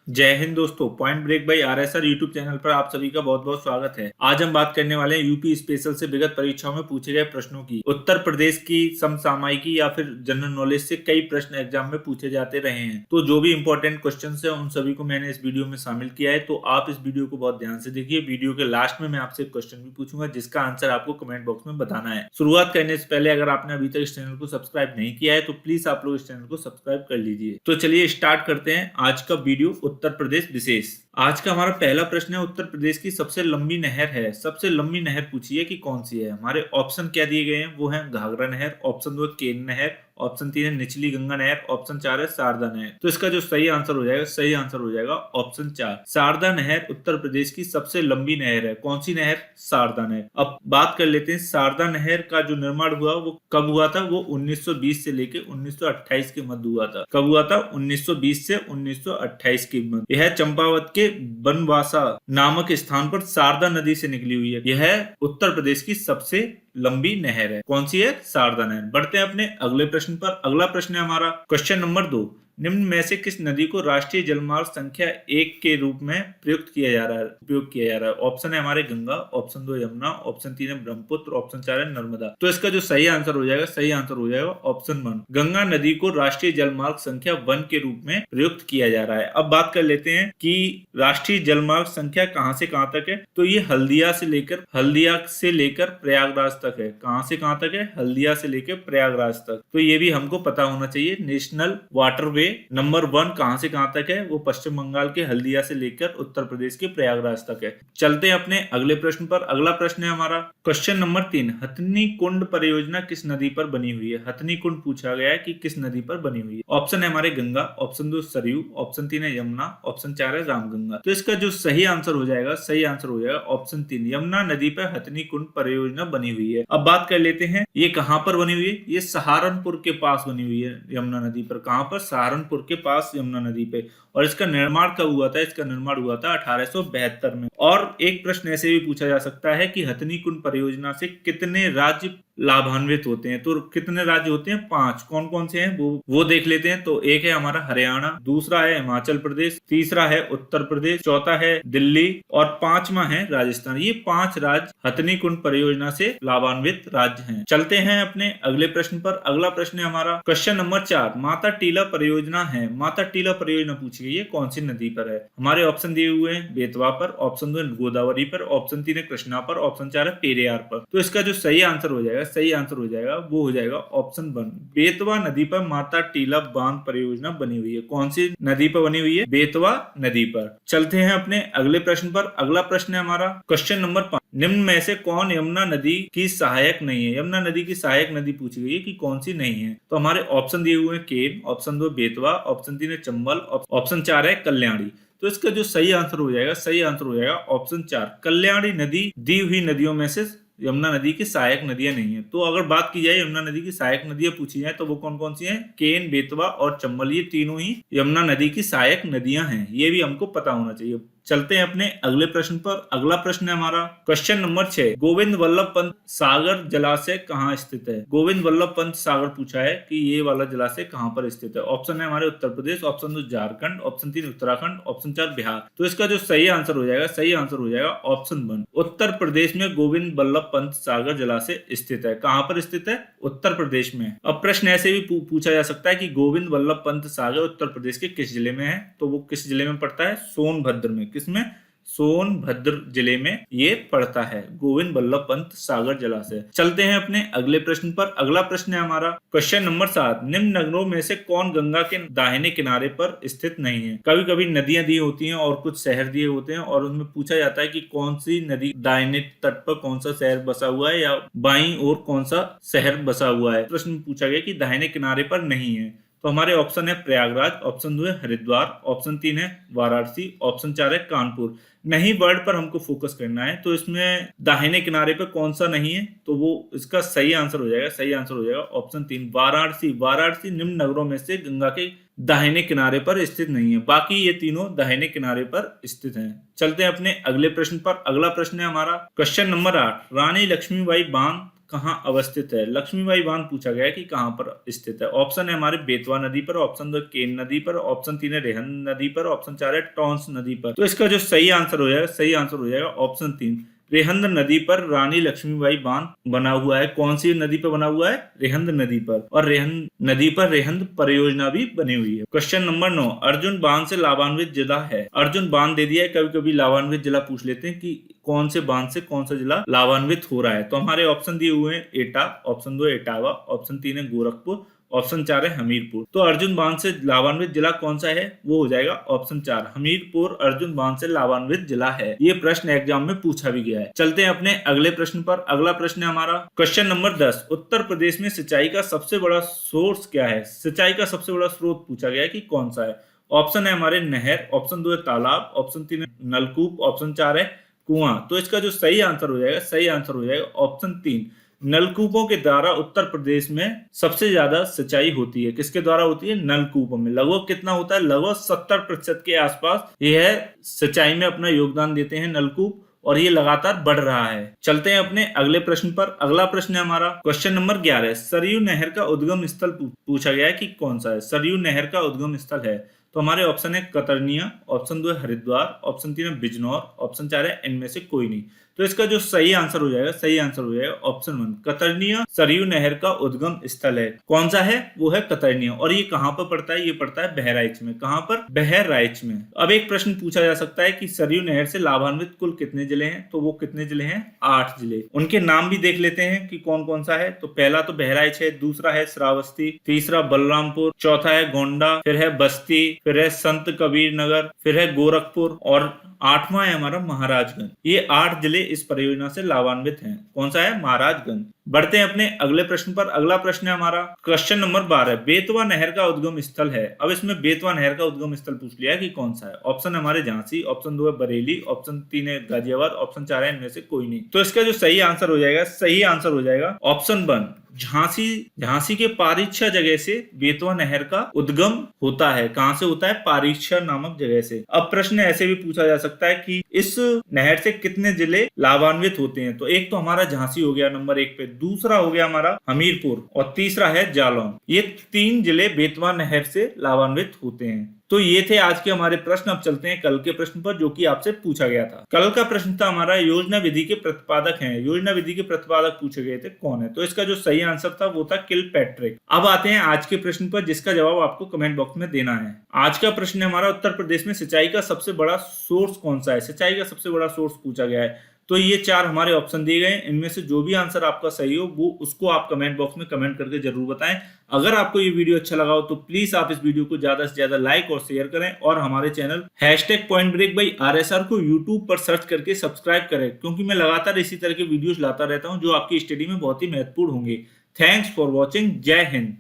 जय हिंद दोस्तों। Point break by RSR YouTube channel पर आप सभी का बहुत बहुत स्वागत है। आज हम बात करने वाले हैं यूपी स्पेशल से विगत परीक्षाओं में पूछे गए प्रश्नों की। उत्तर प्रदेश की समसामयिकी या फिर जनरल नॉलेज से कई प्रश्न एग्जाम में पूछे जाते रहे हैं, तो जो भी इंपॉर्टेंट क्वेश्चन है उन सभी को मैंने इस वीडियो में शामिल किया है। तो आप इस वीडियो को बहुत ध्यान से देखिए। वीडियो के लास्ट में मैं आपसे एक क्वेश्चन भी पूछूंगा जिसका आंसर आपको कमेंट बॉक्स में बताना है। शुरुआत करने से पहले अगर आपने अभी तक इस चैनल को सब्सक्राइब नहीं किया है तो प्लीज आप लोग इस चैनल को सब्सक्राइब कर लीजिए। तो चलिए स्टार्ट करते हैं आज का वीडियो उत्तर प्रदेश विशेष। आज का हमारा पहला प्रश्न है, उत्तर प्रदेश की सबसे लंबी नहर है। सबसे लंबी नहर पूछिए कि कौन सी है। हमारे ऑप्शन क्या दिए गए हैं, वो है घाघरा नहर, ऑप्शन 2 केन नहर, ऑप्शन 3 है निचली गंगा नहर, ऑप्शन 4 है शारदा नहर। तो इसका जो सही आंसर हो जाएगा, सही आंसर हो जाएगा ऑप्शन 4 शारदा नहर उत्तर प्रदेश की सबसे लंबी नहर है। कौन सी नहर? शारदा नहर। अब बात कर लेते हैं शारदा नहर का जो निर्माण हुआ वो कब हुआ था। वो 1920 से लेकर 1928 के मध्य हुआ था। कब हुआ था? 1920 से 1928 के मध्य। यह चंपावत के बनवासा नामक स्थान पर शारदा नदी से निकली हुई है। यह उत्तर प्रदेश की सबसे लंबी नहर है। कौन सी है? शारदा नहर। बढ़ते हैं अपने अगले प्रश्न पर। अगला प्रश्न है हमारा क्वेश्चन नंबर 2। निम्न में से किस नदी को राष्ट्रीय जलमार्ग संख्या 1 के रूप में प्रयुक्त किया जा रहा है, उपयोग किया जा रहा है? ऑप्शन है हमारे गंगा, ऑप्शन 2 यमुना, ऑप्शन 3 है ब्रह्मपुत्र, ऑप्शन 4 है नर्मदा। तो इसका जो सही आंसर हो जाएगा, सही आंसर हो जाएगा ऑप्शन 1 गंगा नदी को राष्ट्रीय जलमार्ग संख्या 1 के रूप में प्रयुक्त किया जा रहा है। अब बात कर लेते हैं कि राष्ट्रीय जलमार्ग संख्या कहां से कहां तक है। तो ये हल्दिया से लेकर प्रयागराज तक है। कहां से कहां तक है? हल्दिया से लेकर प्रयागराज तक। तो ये भी हमको पता होना चाहिए। नेशनल वाटरवे नंबर 1 कहां से कहां तक है? वो पश्चिम बंगाल के हल्दिया से लेकर उत्तर प्रदेश के प्रयागराज तक है। चलते हैं अपने अगले प्रश्न पर। अगला प्रश्न है हमारा क्वेश्चन नंबर 3। हथनी कुंड परियोजना किस नदी पर बनी हुई है? हथनी कुंड पूछा गया है कि किस नदी पर बनी हुई है। ऑप्शन है हमारे गंगा, ऑप्शन 2 सरयू, ऑप्शन 3 है यमुना, ऑप्शन 4 है रामगंगा। तो इसका जो सही आंसर हो जाएगा, सही आंसर हो जाएगा ऑप्शन 3 यमुना नदी पर हथनी कुंड परियोजना बनी हुई है। अब बात कर लेते हैं ये कहां पर बनी हुई है। ये सहारनपुर के पास बनी हुई है यमुना नदी पर। कहां पर? सहारनपुर के पास यमुना नदी पे। और इसका निर्माण कब हुआ था? इसका निर्माण हुआ था 1872 में। और एक प्रश्न ऐसे भी पूछा जा सकता है कि हथनी कुंड परियोजना से कितने राज्य लाभान्वित होते हैं। तो कितने राज्य होते हैं? 5। कौन कौन से हैं वो देख लेते हैं। तो एक है हमारा हरियाणा, दूसरा है हिमाचल प्रदेश, तीसरा है उत्तर प्रदेश, चौथा है दिल्ली और 5वां है राजस्थान। ये 5 राज्य हथनी कुंड परियोजना से लाभान्वित राज्य हैं। चलते हैं अपने अगले प्रश्न पर। अगला प्रश्न है हमारा क्वेश्चन नंबर 4। माता टीला परियोजना है। माता टीला परियोजना पूछी गई है, कौन सी नदी पर है? हमारे ऑप्शन दिए हुए हैं बेतवा पर, ऑप्शन 2 गोदावरी पर, ऑप्शन 3 है कृष्णा पर, ऑप्शन 4 है पेरियार पर। तो इसका जो सही आंसर हो जाएगा, सही आंसर हो जाएगा वो हो जाएगा ऑप्शन 1 बेतवा नदी पर माता टीला बांध परियोजना बनी हुई है। कौन सी नदी पर बनी हुई है? बेतवा नदी पर। चलते हैं अपने अगले प्रश्न पर। अगला प्रश्न है हमारा क्वेश्चन नंबर 5। निम्न में से कौन यमुना नदी की सहायक नहीं है? यमुना नदी की सहायक नदी पूछी गई है कि कौन सी नहीं है। तो हमारे ऑप्शन दिए हुए हैं केन, ऑप्शन 2 बेतवा, ऑप्शन 3 है चंबल, ऑप्शन 4 है कल्याणी। तो इसका जो सही आंसर हो जाएगा, सही आंसर हो जाएगा ऑप्शन 4 कल्याणी नदी दी हुई नदियों में से यमुना नदी की सहायक नदियां नहीं है। तो अगर बात की जाए यमुना नदी की सहायक नदियां पूछी जाए तो वो कौन कौन सी हैं? केन, बेतवा और चंबल। ये तीनों ही यमुना नदी की सहायक नदियां हैं। ये भी हमको पता होना चाहिए। चलते हैं अपने अगले प्रश्न पर। अगला प्रश्न है हमारा क्वेश्चन नंबर 6। गोविंद वल्लभ पंत सागर जलाशय कहाँ स्थित है? गोविंद वल्लभ पंत सागर पूछा है कि ये वाला जलाशय कहाँ पर स्थित है। ऑप्शन है हमारे Uttar Pradesh, option 2 Jharkhand, option 3 Uttarakhand, option 4 Bihar. तो इसका जो सही आंसर हो जाएगा, सही आंसर हो जाएगा ऑप्शन 1 उत्तर प्रदेश में गोविंद वल्लभ पंत सागर जलाशय स्थित है। कहां पर स्थित है? उत्तर प्रदेश में। अब प्रश्न ऐसे भी पूछा जा सकता है कि गोविंद वल्लभ पंत सागर उत्तर प्रदेश के किस जिले में है। तो वो किस जिले में पड़ता है? सोनभद्र में। किसमें? सोनभद्र जिले में ये पड़ता है गोविंद वल्लभ पंत सागर जलाशय। चलते हैं अपने अगले प्रश्न पर। अगला प्रश्न है हमारा क्वेश्चन नंबर 7। निम्न नगरों में से कौन गंगा के दाहिने किनारे पर स्थित नहीं है? कभी कभी नदियां दी होती हैं और कुछ शहर दिए होते हैं और उनमें पूछा जाता है कि कौन सी नदी दाहिने तट पर कौन सा शहर बसा हुआ है या बाईं ओर कौन सा शहर बसा हुआ है। प्रश्न पूछा गया कि दाहिने किनारे पर नहीं है। तो हमारे ऑप्शन है प्रयागराज, ऑप्शन 2 है हरिद्वार, ऑप्शन 3 है वाराणसी, ऑप्शन 4 है कानपुर। नहीं वर्ड पर हमको फोकस करना है। तो इसमें दाहिने किनारे पे कौन सा नहीं है? तो वो इसका सही आंसर हो जाएगा, सही आंसर हो जाएगा ऑप्शन 3 वाराणसी। वाराणसी निम्न नगरों में से गंगा के दाहिने किनारे पर स्थित नहीं है। बाकी ये तीनों दाहिने किनारे पर स्थित हैं। चलते हैं अपने अगले प्रश्न पर। अगला प्रश्न है हमारा क्वेश्चन नंबर 8। रानी लक्ष्मीबाई बांध कहाँ अवस्थित है? लक्ष्मीबाई बांध पूछा गया है कि कहाँ पर स्थित है। ऑप्शन है हमारे बेतवा नदी पर, ऑप्शन 2 केन नदी पर, ऑप्शन 3 है रेहन नदी पर, ऑप्शन 4 है टॉन्स नदी पर। तो इसका जो सही आंसर हो जाएगा ऑप्शन 3 रेहंद नदी पर रानी लक्ष्मीबाई बांध बना हुआ है। कौन सी नदी पर बना हुआ है? रेहंद नदी पर। और रेहंद नदी पर रेहंद परियोजना भी बनी हुई है। क्वेश्चन नंबर 9, अर्जुन बांध से लाभान्वित जिला है। अर्जुन बांध दे दिया है, कभी कभी लाभान्वित जिला पूछ लेते हैं कि कौन से बांध से कौन सा जिला लाभान्वित हो रहा है। तो हमारे ऑप्शन दिए हुए हैं एटा, ऑप्शन 2 इटावा, ऑप्शन 3 है गोरखपुर, ऑप्शन 4 है हमीरपुर। तो अर्जुन बांध से लाभान्वित जिला कौन सा है? वो हो जाएगा ऑप्शन 4 हमीरपुर अर्जुन बांध से लाभान्वित जिला है। ये प्रश्न एग्जाम में पूछा भी गया है। चलते हैं अपने अगले प्रश्न पर। अगला प्रश्न है हमारा क्वेश्चन नंबर 10, उत्तर प्रदेश में सिंचाई का सबसे बड़ा सोर्स क्या है? सिंचाई का सबसे बड़ा स्रोत पूछा गया है कि कौन सा है। ऑप्शन है हमारे नहर, ऑप्शन 2 है तालाब, ऑप्शन 3 है नलकूप, ऑप्शन 4 है कुआं। तो इसका जो सही आंसर हो जाएगा ऑप्शन 3 नलकूपों के द्वारा उत्तर प्रदेश में सबसे ज्यादा सिंचाई होती है। किसके द्वारा होती है? नलकूपों में। लगभग कितना होता है? लगभग 70% के आसपास यह सिंचाई में अपना योगदान देते हैं नलकूप, और ये लगातार बढ़ रहा है। चलते हैं अपने अगले प्रश्न पर। अगला प्रश्न है हमारा क्वेश्चन नंबर 11, सरयू नहर का उद्गम स्थल पूछा गया है कि कौन सा है। सरयू नहर का उद्गम स्थल है तो हमारे ऑप्शन है कतरनिया, ऑप्शन 2 है हरिद्वार, ऑप्शन 3 है बिजनौर, ऑप्शन 4 है इनमें से कोई नहीं। तो इसका जो सही आंसर हो जाएगा ऑप्शन 1 कतरनिया सरयू नहर का उद्गम स्थल है। कौन सा है? वो है कतरनिया। और ये कहाँ पर पड़ता है? ये पड़ता है बहराइच में। कहाँ पर? बहराइच में। अब एक प्रश्न पूछा जा सकता है कि सरयू नहर से लाभान्वित कुल कितने जिले हैं? तो वो कितने जिले हैं? 8 जिले। उनके नाम भी देख लेते हैं कि कौन कौन सा है। तो पहला तो बहराइच है, दूसरा है श्रावस्ती, तीसरा बलरामपुर, चौथा है गोंडा, फिर है बस्ती, फिर है संत कबीर नगर, फिर है गोरखपुर और 8वां है हमारा महाराजगंज। ये 8 जिले इस परियोजना से लाभान्वित हैं। कौन सा है? महाराजगंज। बढ़ते हैं अपने अगले प्रश्न पर। अगला प्रश्न है हमारा क्वेश्चन नंबर 12, बेतवा नहर का उद्गम स्थल है। अब इसमें बेतवा नहर का उद्गम स्थल पूछ लिया है कि कौन सा है। ऑप्शन है हमारे झांसी, ऑप्शन 2 है बरेली, ऑप्शन 3 है गाजियाबाद, ऑप्शन 4 है इनमें से कोई नहीं। तो इसका जो सही आंसर हो जाएगा ऑप्शन 1 झांसी के पारीक्षा जगह से बेतवा नहर का उद्गम होता है। कहां से होता है? पारीक्षा नामक जगह से। अब प्रश्न ऐसे भी पूछा जा सकता है कि इस नहर से कितने जिले लाभान्वित होते हैं। तो एक तो हमारा झांसी हो गया नंबर 1 पे, दूसरा हो गया हमारा हमीरपुर और तीसरा है जालौन। ये 3 जिले बेतवा नहर से लाभान्वित होते हैं। तो ये थे आज के हमारे प्रश्न। अब चलते हैं कल के प्रश्न पर जो कि आपसे पूछा गया था। कल का प्रश्न था हमारा योजना विधि के प्रतिपादक हैं। योजना विधि के प्रतिपादक पूछे गए थे कौन है। तो इसका जो सही आंसर था वो था किलपैट्रिक। अब आते हैं आज के प्रश्न पर जिसका जवाब आपको कमेंट बॉक्स में देना है। आज का प्रश्न है हमारा उत्तर प्रदेश में सिंचाई का सबसे बड़ा सोर्स कौन सा है। सिंचाई का सबसे बड़ा सोर्स पूछा गया है। तो ये 4 हमारे ऑप्शन दिए गए। इनमें से जो भी आंसर आपका सही हो वो उसको आप कमेंट बॉक्स में कमेंट करके जरूर बताएं। अगर आपको ये वीडियो अच्छा लगा हो तो प्लीज आप इस वीडियो को ज्यादा से ज्यादा लाइक और शेयर करें और हमारे चैनल #PointBreak/RSR को यूट्यूब पर सर्च करके सब्सक्राइब करें, क्योंकि मैं लगातार इसी तरह के वीडियोस लाता रहता हूं जो आपकी स्टडी में बहुत ही महत्वपूर्ण होंगे। Thanks for watching. जय हिंद।